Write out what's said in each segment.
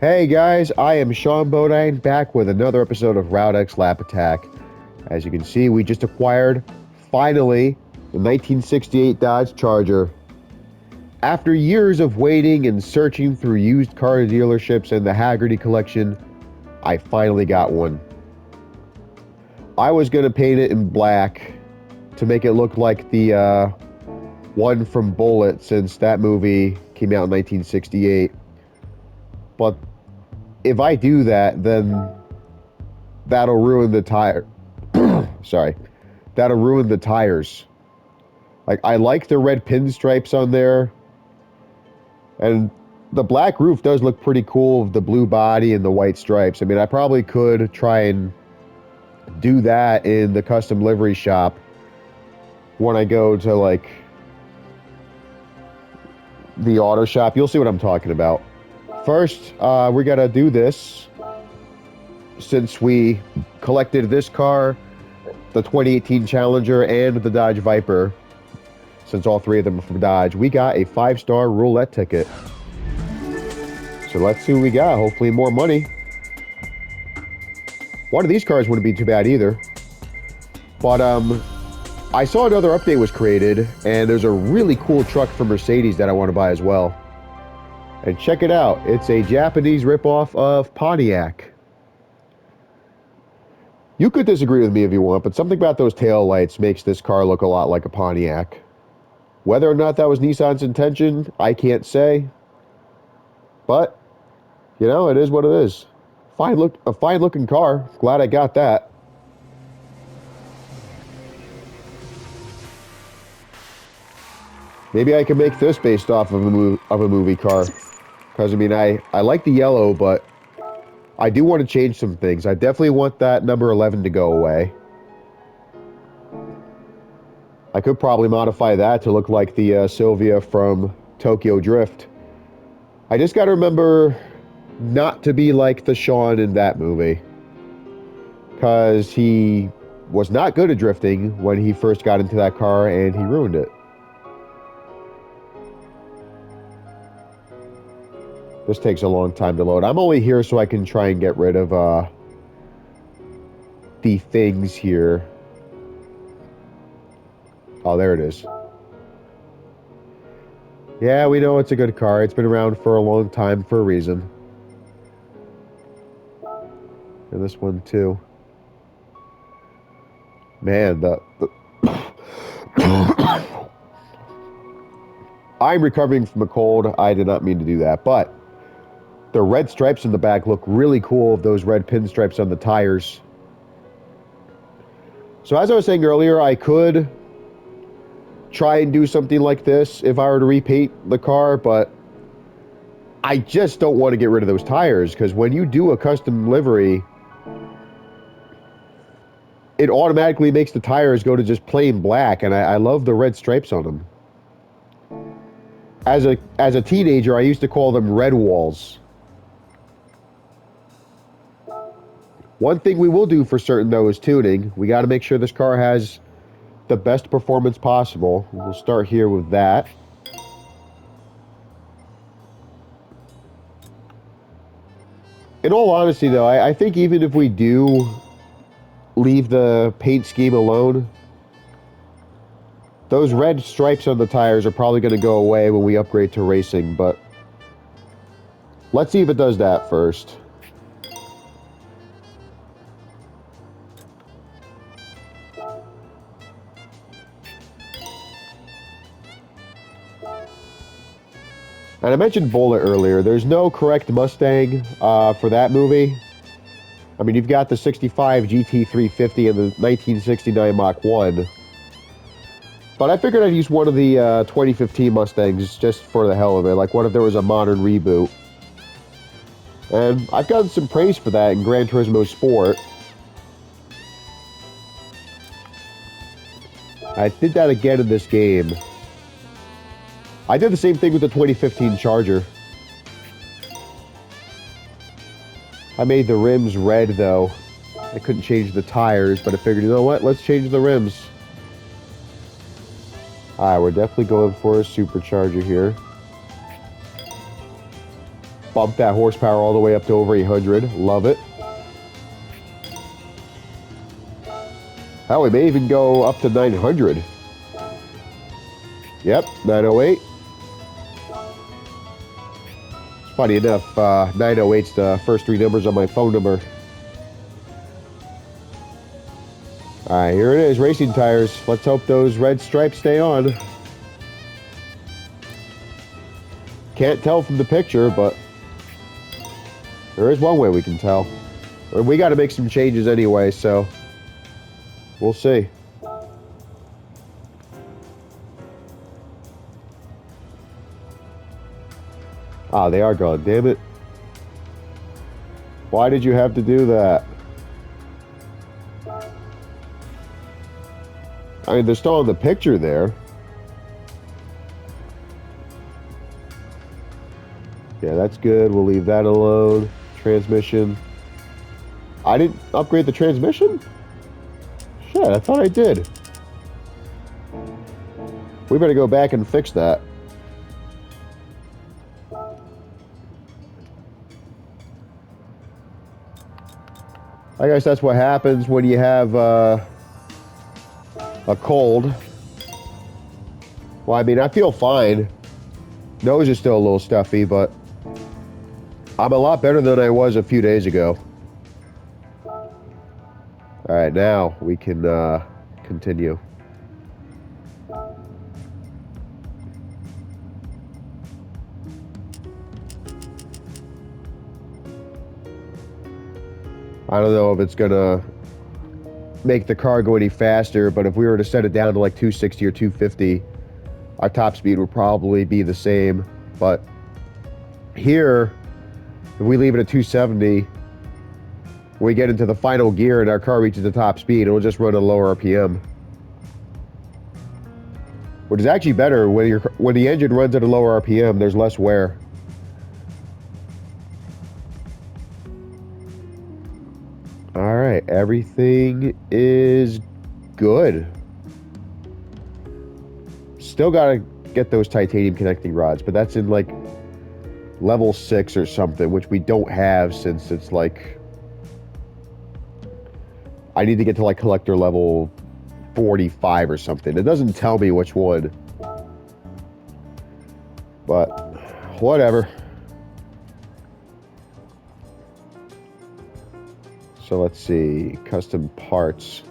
Hey guys, I am Sean Bodine back with another episode of Route X Lap Attack. As you can see, we just acquired, finally, the 1968 Dodge Charger. After years of waiting and searching through used car dealerships and the Haggerty collection, I finally got one. I was going to paint it in black to make it look like the one from Bullitt, since that movie came out in 1968. But if I do that, then that'll ruin the tire. Sorry. That'll ruin the tires. Like, I like the red pinstripes on there. And the black roof does look pretty cool with the blue body and the white stripes. I mean, I probably could try and do that in the custom livery shop when I go to, like, the auto shop. You'll see what I'm talking about. First, we gotta do this. Since we collected this car, the 2018 Challenger, and the Dodge Viper, since all three of them are from Dodge, we got a 5-star roulette ticket. So let's see what we got. Hopefully more money. One of these cars wouldn't be too bad either. But I saw another update was created, and there's a really cool truck from Mercedes that I want to buy as well. And check it out. It's a Japanese ripoff of Pontiac. You could disagree with me if you want, but something about those tail lights makes this car look a lot like a Pontiac. Whether or not that was Nissan's intention, I can't say. But, you know, it is what it is. A fine looking car. Glad I got that. Maybe I can make this based off of a movie car. Because, I mean, I like the yellow, but I do want to change some things. I definitely want that number 11 to go away. I could probably modify that to look like the Sylvia from Tokyo Drift. I just got to remember not to be like the Sean in that movie. Because he was not good at drifting when he first got into that car, and he ruined it. This takes a long time to load. I'm only here so I can try and get rid of the things here. Oh, there it is. Yeah, we know it's a good car. It's been around for a long time for a reason. And this one too. Man, I'm recovering from a cold. I did not mean to do that, but the red stripes in the back look really cool, those red pinstripes on the tires. So as I was saying earlier, I could try and do something like this if I were to repaint the car, but I just don't want to get rid of those tires, because when you do a custom livery, it automatically makes the tires go to just plain black, and I love the red stripes on them. As a teenager, I used to call them red walls. One thing we will do for certain, though, is tuning. We got to make sure this car has the best performance possible. We'll start here with that. In all honesty, though, I think even if we do leave the paint scheme alone, those red stripes on the tires are probably going to go away when we upgrade to racing, but let's see if it does that first. And I mentioned Bullitt earlier. There's no correct Mustang for that movie. I mean, you've got the 65 GT350 and the 1969 Mach 1. But I figured I'd use one of the 2015 Mustangs just for the hell of it. Like, what if there was a modern reboot? And I've gotten some praise for that in Gran Turismo Sport. I did that again in this game. I did the same thing with the 2015 Charger. I made the rims red, though. I couldn't change the tires, but I figured, you know what? Let's change the rims. Alright, we're definitely going for a supercharger here. Bump that horsepower all the way up to over 800. Love it. Hell, we may even go up to 900. Yep, 908. Funny enough, 908's the first three numbers on my phone number. Alright, here it is, racing tires. Let's hope those red stripes stay on. Can't tell from the picture, but there is one way we can tell. We got to make some changes anyway, so we'll see. Ah, they are gone, damn it. Why did you have to do that? I mean, they're still in the picture there. Yeah, that's good. We'll leave that alone. Transmission. I didn't upgrade the transmission? Shit, I thought I did. We better go back and fix that. I guess that's what happens when you have a cold. Well, I mean, I feel fine. Nose is still a little stuffy, but I'm a lot better than I was a few days ago. Alright, now we can continue. I don't know if it's gonna make the car go any faster, but if we were to set it down to like 260 or 250, our top speed would probably be the same. But here, if we leave it at 270, we get into the final gear and our car reaches the top speed, it'll just run a lower RPM. Which is actually better. When the engine runs at a lower RPM, there's less wear. Alright, everything is good. Still gotta get those titanium connecting rods, but that's in like level 6 or something, which we don't have since it's like... I need to get to like collector level 45 or something. It doesn't tell me which one. But, whatever. So let's see, custom parts.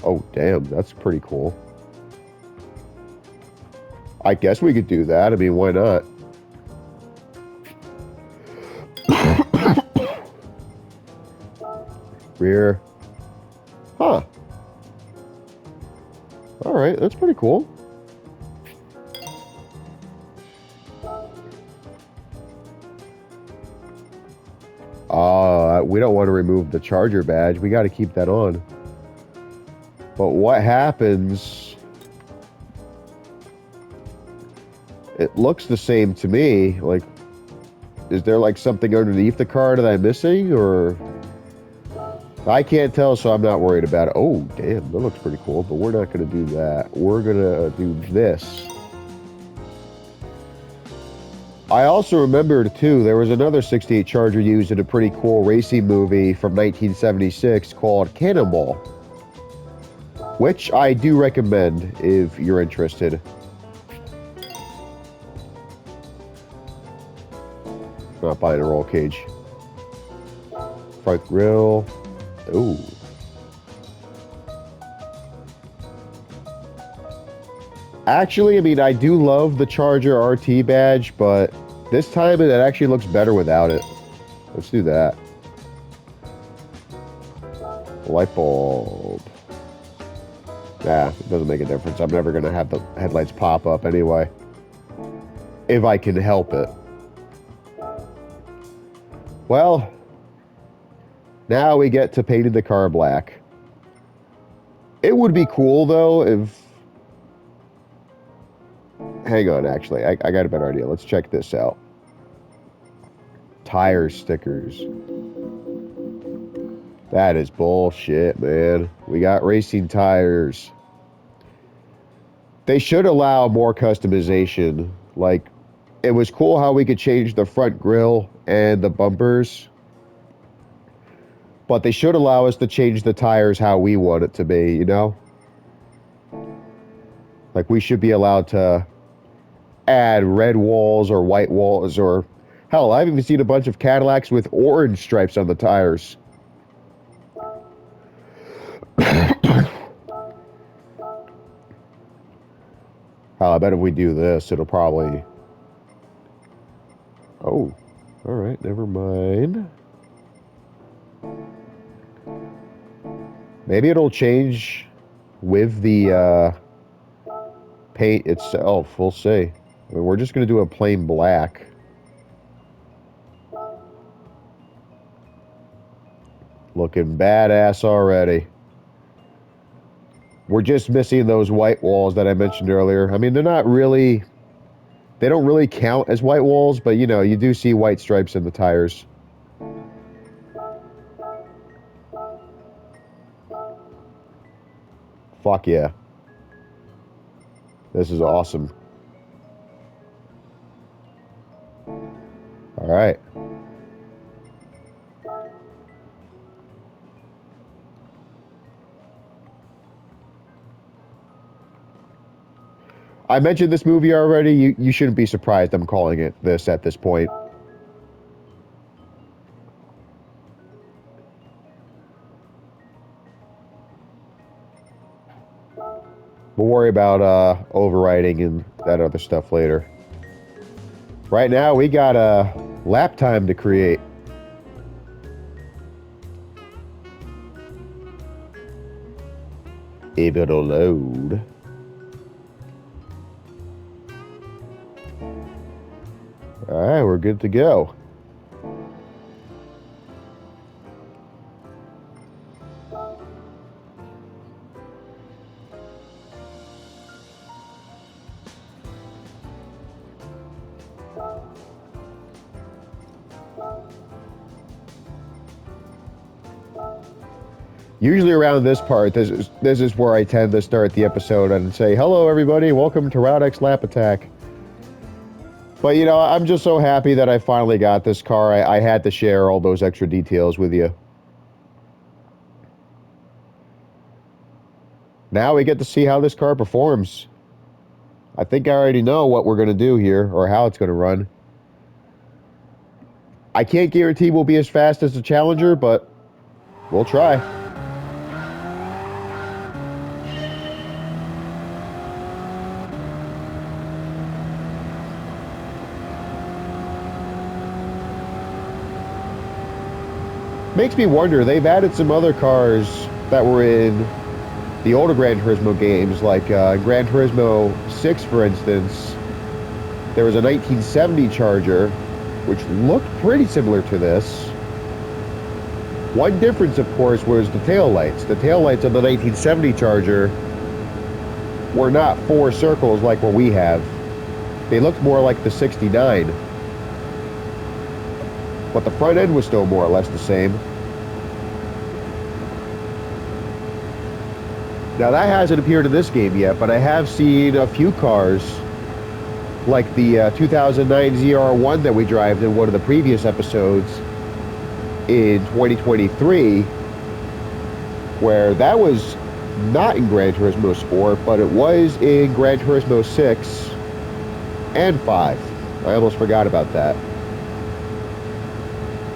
Oh, damn, that's pretty cool. I guess we could do that. I mean, why not? Rear. Huh. Alright, that's pretty cool. We don't want to remove the charger badge. We got to keep that on. But what happens... It looks the same to me. Like, is there like something underneath the car that I'm missing, or... I can't tell, so I'm not worried about it. Oh, damn, that looks pretty cool, but we're not going to do that. We're going to do this. I also remembered, too, there was another 68 Charger used in a pretty cool racing movie from 1976 called Cannonball, which I do recommend if you're interested. Not buying a roll cage. Front grille. Ooh. Actually, I mean, I do love the Charger RT badge, but this time it actually looks better without it. Let's do that. Light bulb. Nah, it doesn't make a difference. I'm never going to have the headlights pop up anyway. If I can help it. Well, now we get to painting the car black. It would be cool, though, if... Hang on, actually. I got a better idea. Let's check this out. Tire stickers. That is bullshit, man. We got racing tires. They should allow more customization. Like, it was cool how we could change the front grille and the bumpers, but they should allow us to change the tires how we want it to be, you know? Like, we should be allowed to add red walls or white walls, or hell, I've even seen a bunch of Cadillacs with orange stripes on the tires. Hell, I bet if we do this, it'll probably... Oh, alright, never mind. Maybe it'll change with the paint itself. We'll see. I mean, we're just going to do a plain black. Looking badass already. We're just missing those white walls that I mentioned earlier. I mean, they're not really... They don't really count as white walls, but, you know, you do see white stripes in the tires. Fuck yeah. This is awesome. All right. I mentioned this movie already. You shouldn't be surprised I'm calling it this at this point. We'll worry about overwriting and that other stuff later. Right now, we got a lap time to create. If it'll load. Alright, we're good to go. Usually around this part, this is where I tend to start the episode and say, hello everybody, welcome to Rowdex Lap Attack. But you know, I'm just so happy that I finally got this car. I had to share all those extra details with you. Now we get to see how this car performs. I think I already know what we're going to do here, or how it's going to run. I can't guarantee we'll be as fast as the Challenger, but we'll try. Makes me wonder, they've added some other cars that were in the older Gran Turismo games, like Gran Turismo 6, for instance. There was a 1970 Charger, which looked pretty similar to this. One difference, of course, was the taillights. The taillights of the 1970 Charger were not 4 circles like what we have. They looked more like the 69. But the front end was still more or less the same. Now that hasn't appeared in this game yet, but I have seen a few cars, like the 2009 ZR1 that we drove in one of the previous episodes in 2023, where that was not in Gran Turismo Sport, but it was in Gran Turismo 6 and 5. I almost forgot about that.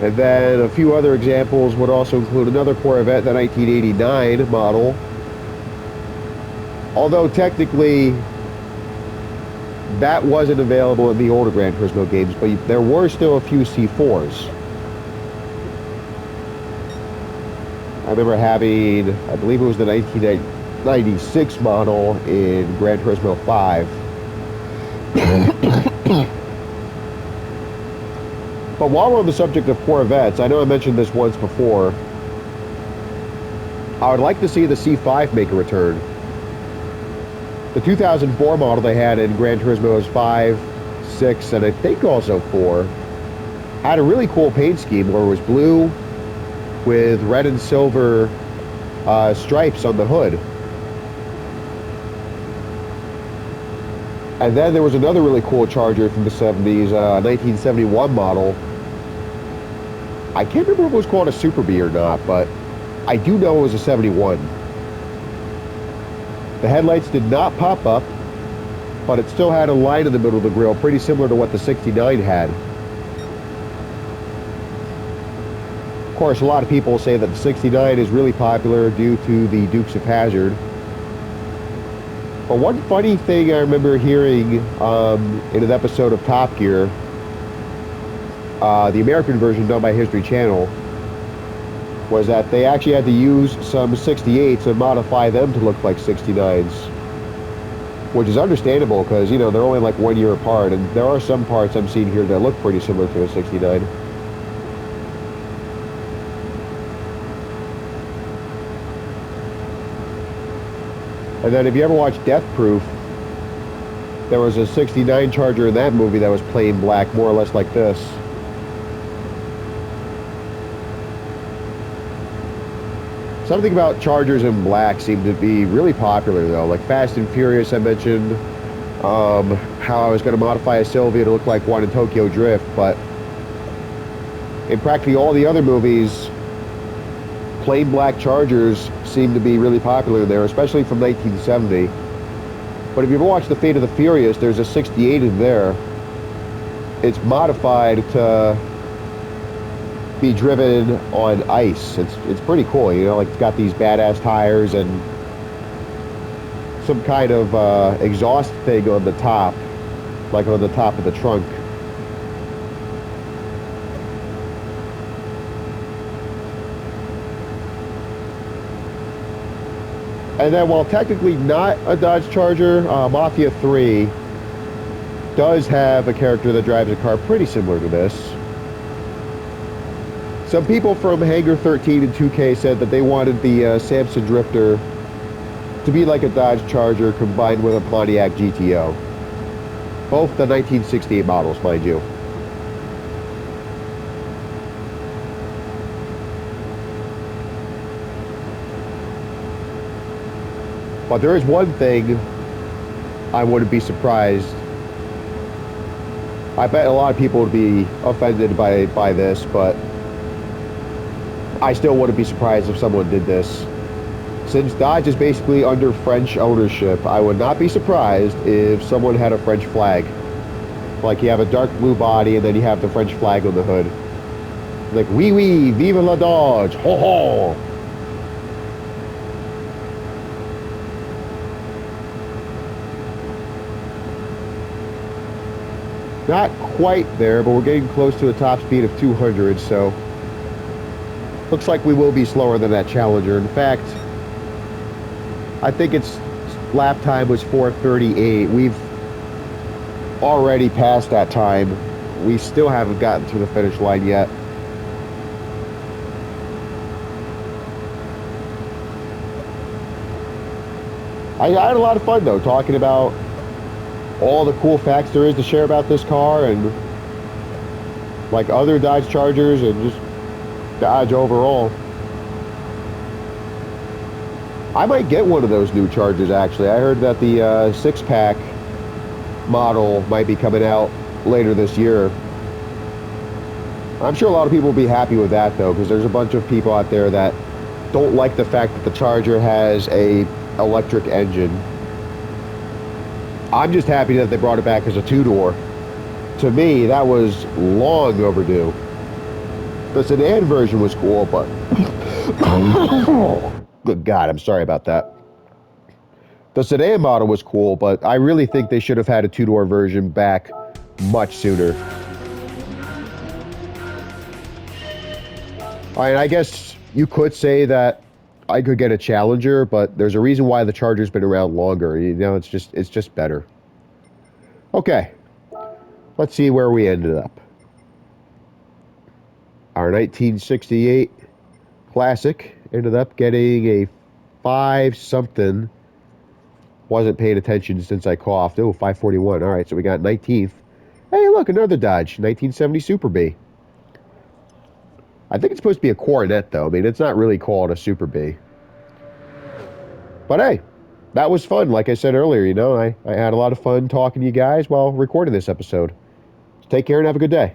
And then a few other examples would also include another Corvette, the 1989 model. Although technically that wasn't available in the older Gran Turismo games, but there were still a few C4s. I remember having, I believe it was the 1996 model in Gran Turismo 5. But while we're on the subject of Corvettes, I know I mentioned this once before, I would like to see the C5 make a return. The 2004 model they had in Gran Turismo 5, 6, and I think also 4, had a really cool paint scheme where it was blue with red and silver stripes on the hood. And then there was another really cool Charger from the 70s, 1971 model. I can't remember if it was called a Super Bee or not, but I do know it was a 71. The headlights did not pop up, but it still had a line in the middle of the grille, pretty similar to what the 69 had. Of course, a lot of people say that the 69 is really popular due to the Dukes of Hazzard. But one funny thing I remember hearing in an episode of Top Gear, the American version done by History Channel, was that they actually had to use some 68s and modify them to look like 69s. Which is understandable because, you know, they're only like 1 year apart, and there are some parts I'm seeing here that look pretty similar to a 69. And then if you ever watch Death Proof, there was a 69 Charger in that movie that was plain black, more or less like this. Something about Chargers in black seemed to be really popular though, like Fast and Furious I mentioned, how I was going to modify a Sylvia to look like one in Tokyo Drift, but in practically all the other movies, plain black Chargers seem to be really popular there, especially from 1970. But if you ever watch The Fate of the Furious, there's a 68 in there. It's modified to be driven on ice. It's pretty cool, you know, like it's got these badass tires and some kind of exhaust thing on the top, like on the top of the trunk. And then, while technically not a Dodge Charger, Mafia 3 does have a character that drives a car pretty similar to this. Some people from Hangar 13 and 2K said that they wanted the Samson Drifter to be like a Dodge Charger combined with a Pontiac GTO. Both the 1968 models, mind you. But there is one thing I wouldn't be surprised. I bet a lot of people would be offended by this, but I still wouldn't be surprised if someone did this. Since Dodge is basically under French ownership, I would not be surprised if someone had a French flag. Like you have a dark blue body and then you have the French flag on the hood. Like, oui, oui, vive la Dodge, ho ho! Not quite there, but we're getting close to a top speed of 200, so looks like we will be slower than that Challenger. In fact, I think its lap time was 4:38. We've already passed that time. We still haven't gotten to the finish line yet. I had a lot of fun though, talking about all the cool facts there is to share about this car and like other Dodge Chargers and just Dodge overall. I might get one of those new Chargers actually. I heard that the six-pack model might be coming out later this year. I'm sure a lot of people will be happy with that though, because there's a bunch of people out there that don't like the fact that the Charger has a electric engine. I'm just happy that they brought it back as a two-door. To me, that was long overdue. The sedan version was cool, but good God, I'm sorry about that. The sedan model was cool, but I really think they should have had a two-door version back much sooner. I guess you could say that I could get a Challenger, but there's a reason why the Charger's been around longer. You know, it's just better. Okay, let's see where we ended up. Our 1968 Classic ended up getting a 5-something. Wasn't paying attention since I coughed. Oh, 541. All right, so we got 19th. Hey, look, another Dodge, 1970 Super Bee. I think it's supposed to be a Coronet, though. I mean, it's not really called a Super Bee. But hey, that was fun. Like I said earlier, I had a lot of fun talking to you guys while recording this episode. Take care and have a good day.